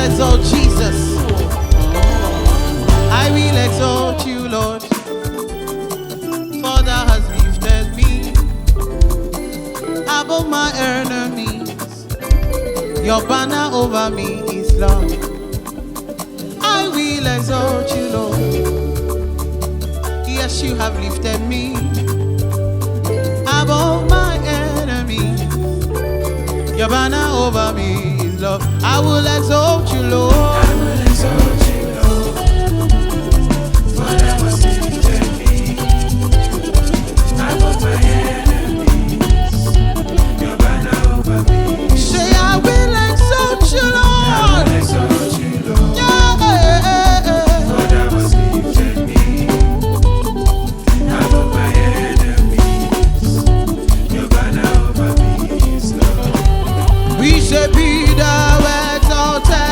exalt Jesus. I will exalt you, Lord, for thou hast lifted me above my enemies. Your banner over me is love. I will exalt you, Lord. Yes, you have lifted me above my enemies. Your banner over me is love. I will exalt you, Lord. I will exalt you, Lord, for thou hast lifted me above my enemies. Your banner over me. Say, I will exalt you, Lord. I will exalt you, Lord, Yeah. for thou hast lifted me above my enemies. Your banner over me is love. We say, be thou exalted.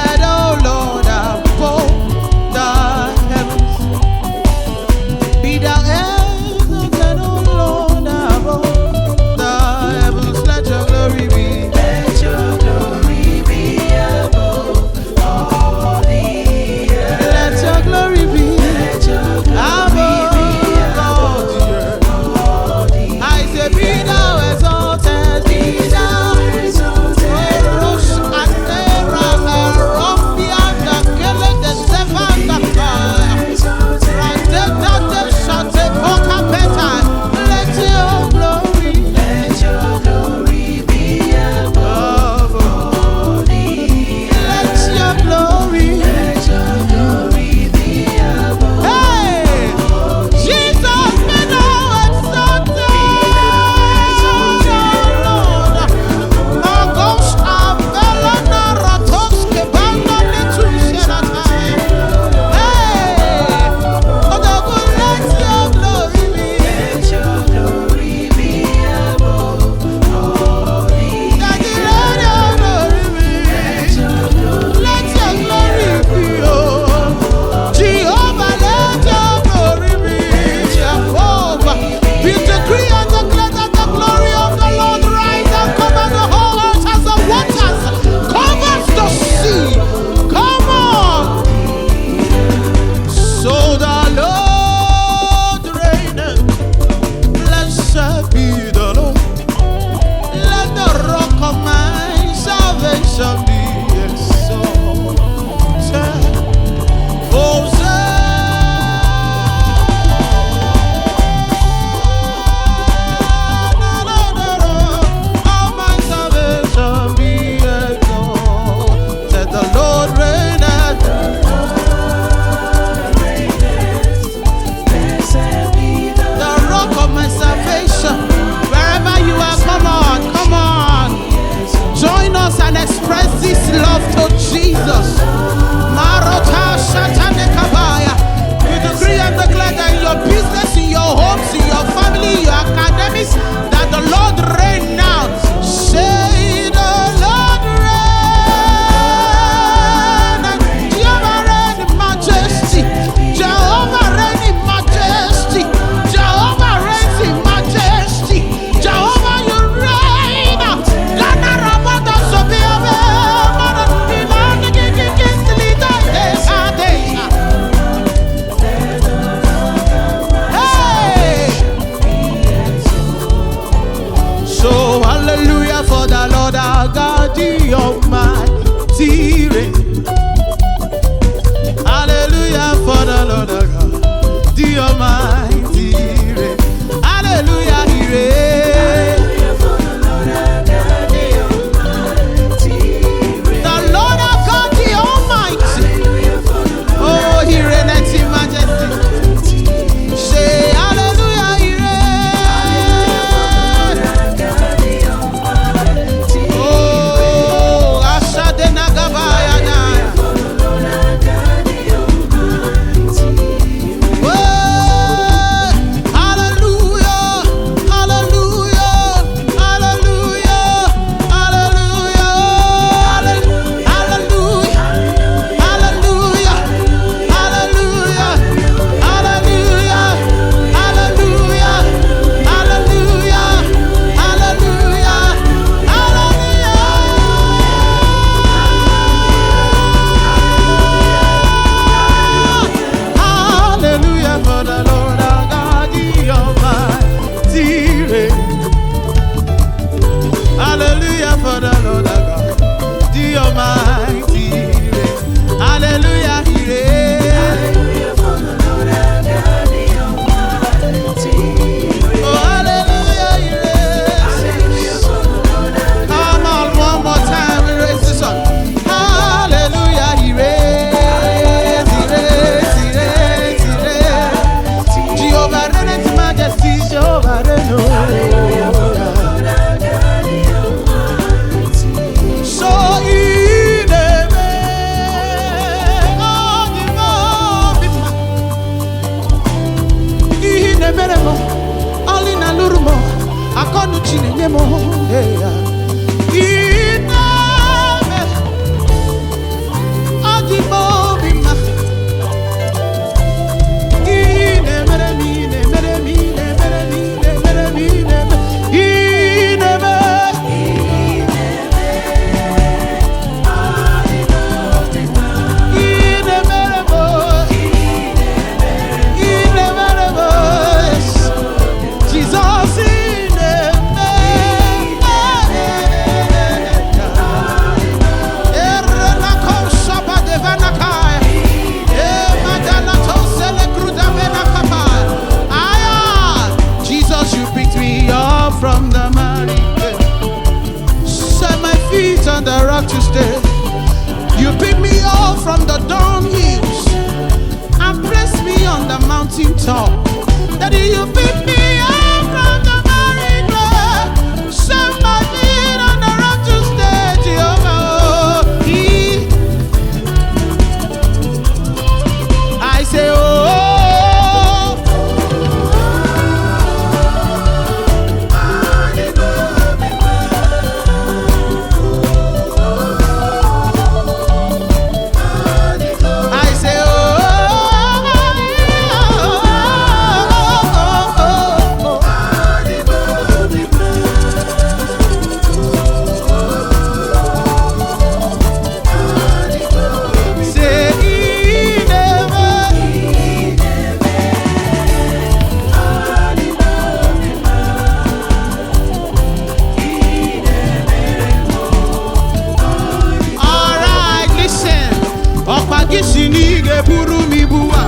buru mi bua.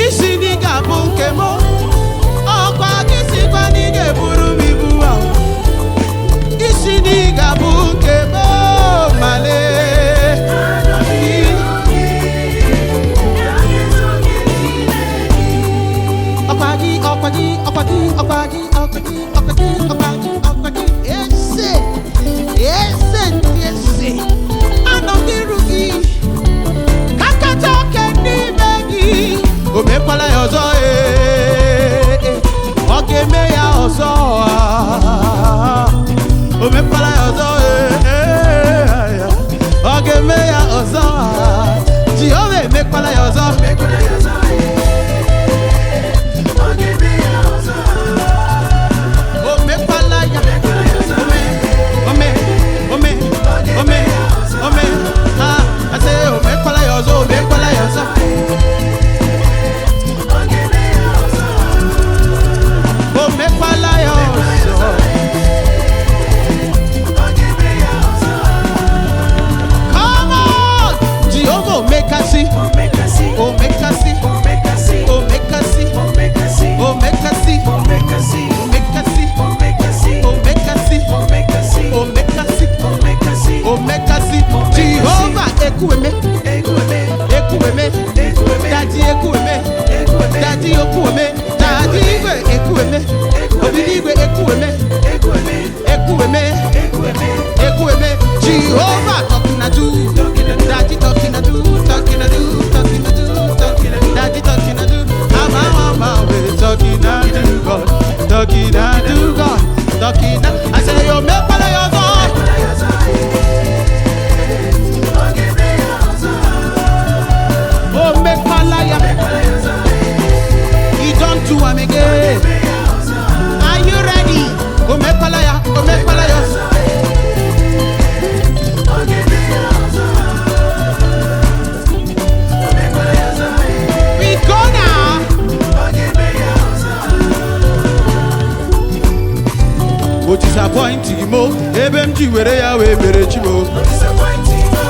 Isi ni gabu kemo. Okwa kisi kwa ni buru mi bua. Isi ni gabu kemo male. Disappointing mo, ebemji were ya we mere chimo. Disappointing mo.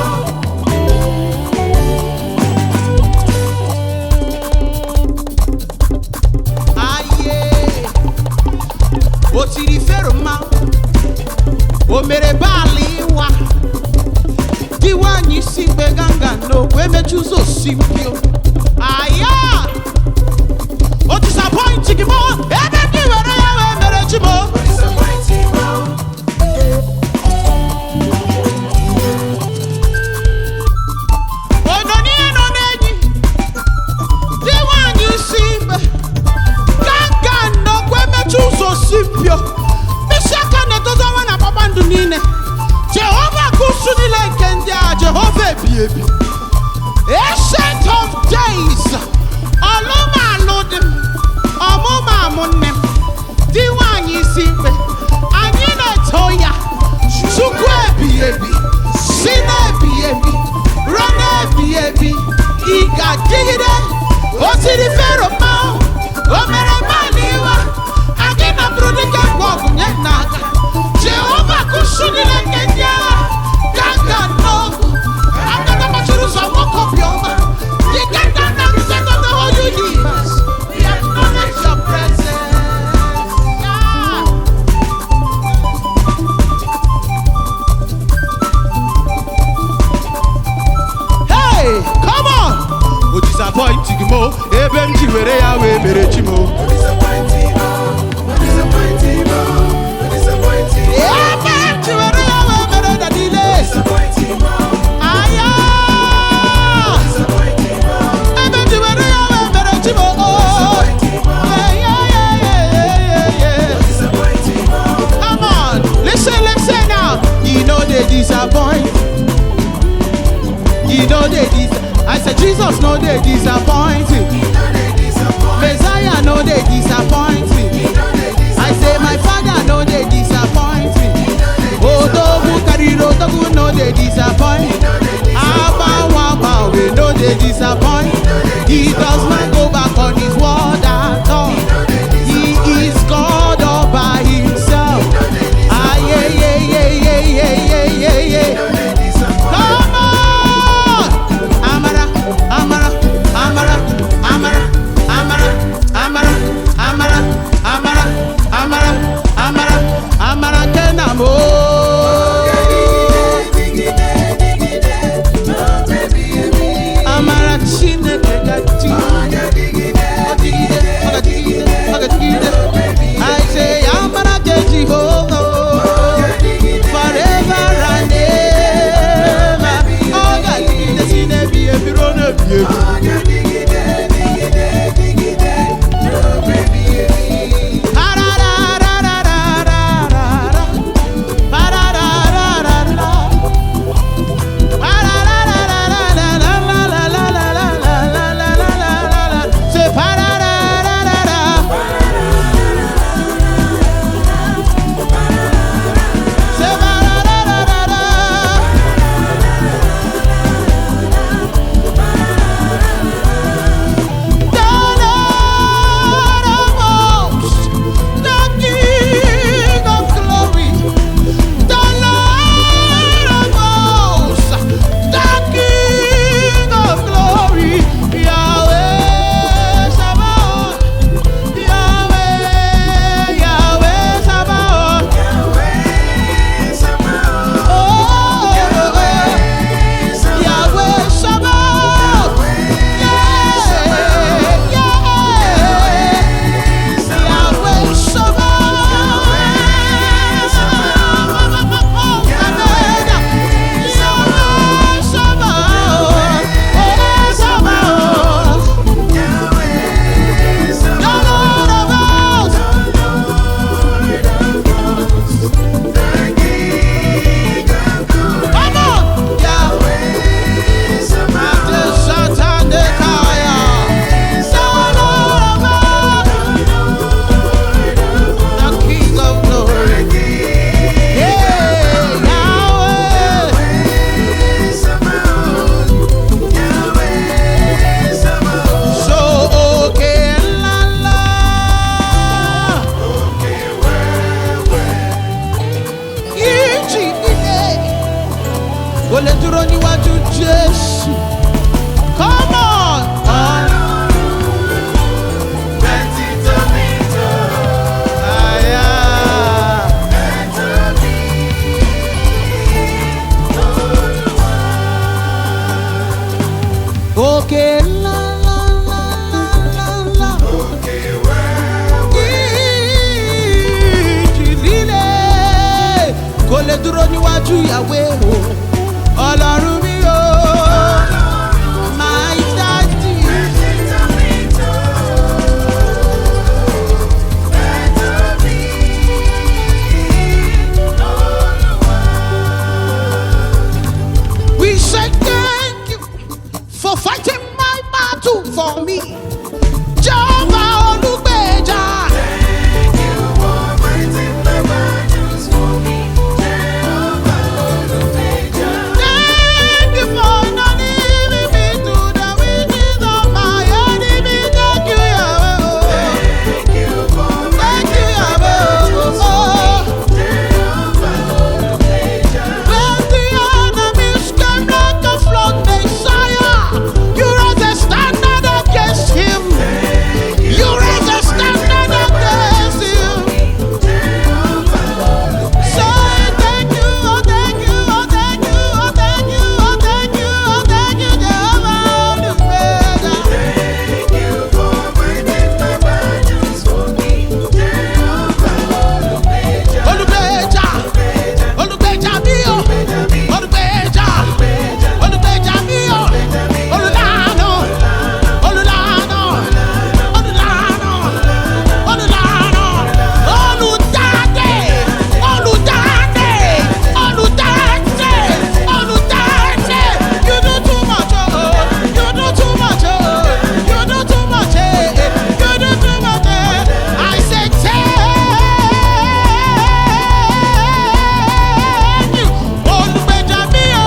Aye, o ti di fero ma, o mere bali wa. Diwa ni si beganga no, we me chuzo simpio. Aya, o disappointing mo, ebemji were ya we mere chimo. Ancient of days, Aloma Lodim, Amoma Monem, Diwani Simpe, Anina Toya, Sukwe Baby, Sine Baby, Rana Baby, Iga Digide, Osiri Fero Mao, Omere Maniwa, Agina Brudika Walk Naga, Jehovah Kushuni Kenya, Ganga No. Disappointing mo, ebemji were ya we mere chimo. Disappointing mo, disappointing mo, disappointing mo. Ebemji were ya we mere dadile. Disappointing mo. Aya. Disappointing mo. Ebemji were ya we mere chimo. Disappointing mo. Yeah. Disappointing mo. Come on, listen now. You know they disappoint. You know they disappoint. I said Jesus no they disappoint me. Messiah no they disappoint me. I say my Father no they disappoint me. Odogu Kariro Togu no they disappoint. Abba Wamba we no they disappoint. He does not go back on his word at all. He is God all by himself. Ah yeah. Come on, Amara. Kò lè dúró níwájú Jésù. Come on. Plenty tomato. Aya. Òkè ńlá ńlá ńlá ńlá ńlá. Okay, well, Ìjì líle kò lè dúró níwájú Yahweh o. Ọlọ́run mi o. My daddy. plenty tomato. Better be. We say thank you for fighting my battle for me. Jehovah Olùgbèjà. Thank you for fighting my battles for me. Jehovah Olùgbèjà. Thank you for not leaving me to the wishes of my enemy. Thank you, Yahweh. Thank you for Thank you, Yahweh. Jehovah Olùgbèjà. When the enemies came like a flood, Messiah, you raise a standard against him. You raise a standard against him. Say thank you, oh thank you, oh thank you, oh thank you, oh thank you, oh thank you, Jehovah Olùgbèjà. Thank you for fighting my battles for me. Jehovah Olùgbèjà. Olùgbèjà, Olùgbèjà mi o, Olùgbèjà, Olùgbèjà mi o, Olùlànà, Olùlànà, Olùlànà, Olùlànà, Olùdáde, Olùdáde, Olùdáde, Olùdáde. You do too much, oh, you do too much, oh, you do too much, you do too much. I say thank you, Olùgbèjà mi o.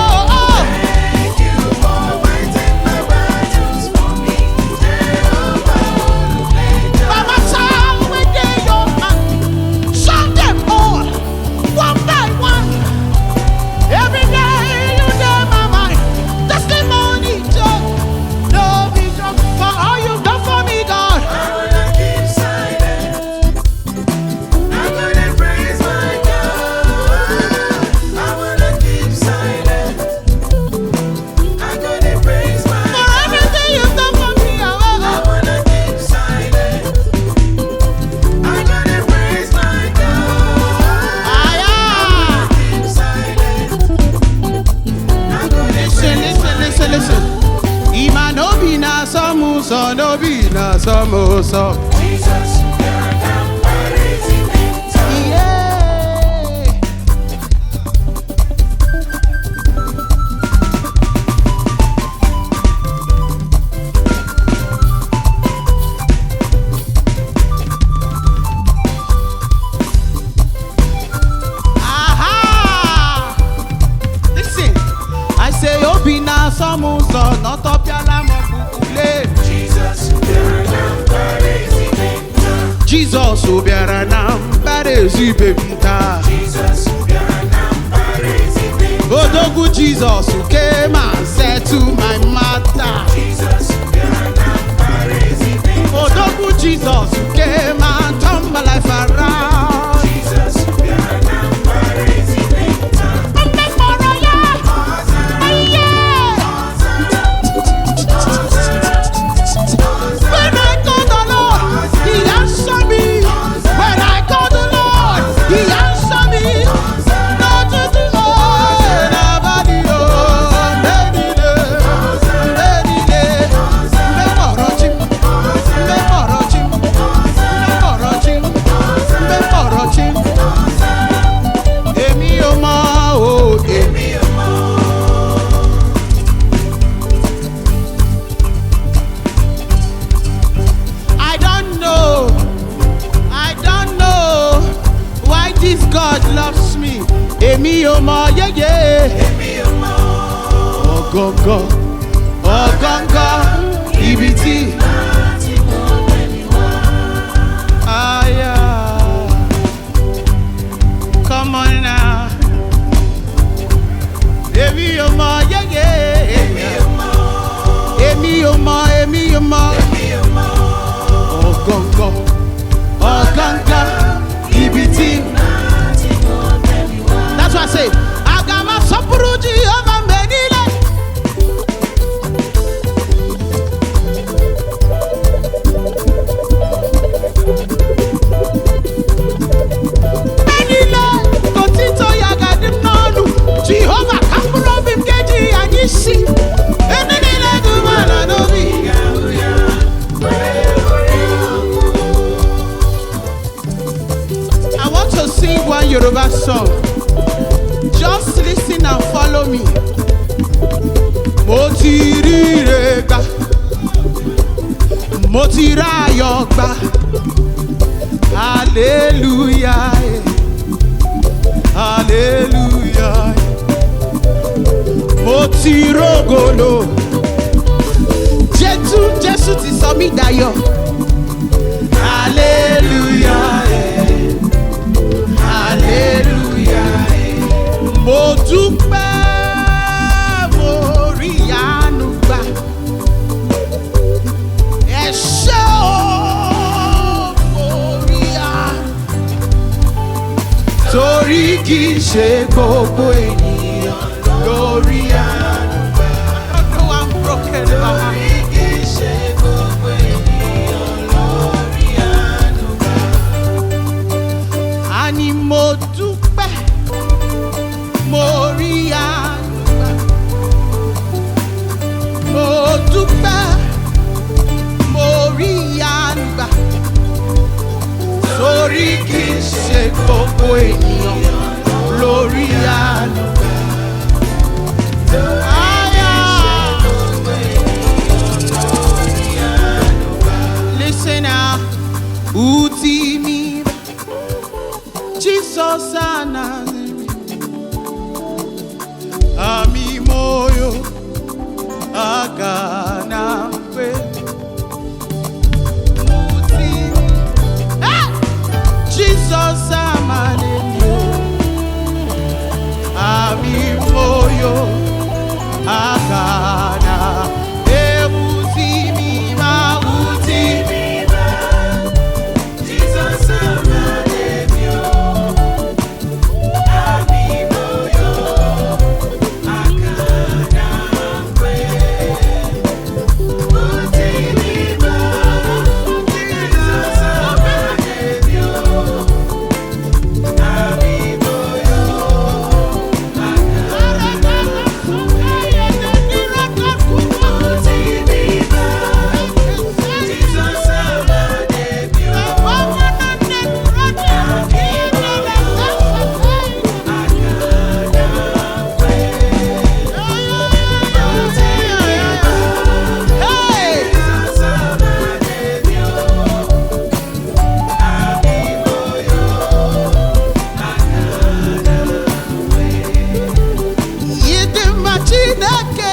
Thank you for fighting my battles for me. Jehovah Olùgbèjà. Baba Sam, we dey your hand. Shout them all, one by one. Every day you dey my mind. Testimony joy, no vision for all you done for me, God. I wanna keep silent. I'm gonna praise my God. I wanna keep silent. I'm gonna praise my For God. everything you've done for me, I oh, wanna keep silent. I'm gonna praise my God. Keep silent. I'm gonna Listen, listen, listen, listen. Ima no be na some so no be na some so. Jesus, you're a comparison. Yeah. Aha! Listen, I say obi na some so not up your lamb kukule. Jesus, you're a comparison. Jesus obiara na mbarezi bebita. Jesus, you're a comparison. Odogu Jesus who came and said to my matter. Jesus, you're a comparison. Odogu Jesus who came and turned my life around. Jesus, you're a comparison. When I call the Lord, He answered me. When I call the Lord, He answered me. Not to the Lord, nobody knows. Èmi ò mọ̀ o, èmi. I don't know why this God loves me. Èmi ò mọ̀ yéyé. Ọ̀gọ̀ngọ̀, ọ̀gọ̀ngọ̀, ibi tí. Aya. Come on now. Èmi èmi ò mọ̀ yẹ́yẹ́. Èmi ò mọ̀, èmi ò mọ̀. Ọ̀gọ̀ngọ̀, ọ̀gọ̀ngọ̀, ibi tí. That's why I say, Agama Sapuruji over Medley. Medley, Kotito Yagadim Nolu, Jehovah Kakurobim Keji Agisi. Enenile Gumala Nobi. I want to sing one Yoruba song. Just listen and follow me. Mo ti ríre gbà, mo ti ráyọ̀ gbà, hallelujah, hallelujah. Mo ti rógolo, Jésù ti sọ mí dayọ̀, hallelujah, hallelujah. Mo dúpẹ́, mo rí àánú gbà. Ẹ ṣé o, mo rí àánú. Torí kì í ṣe gbogbo ènìyàn lórí àánú gbà. I don't know I'm broken, Mama. Torí kì í ṣe gbogbo ènìyàn lórí àánú gbà. Àní mo dúpẹ́. Mo rí àánú gbà. Mo dúpẹ́, mo rí àánú gbà. Torí kì í ṣe gbogbo ènìyàn lórí àánú gbà. Listen now, uti mi Jesus ana. Ami moyo agana mpe muti. Jesus amanemo. Ami moyo agana emuti mima uti mima. Jesus amanemo. Ami moyo. Chineke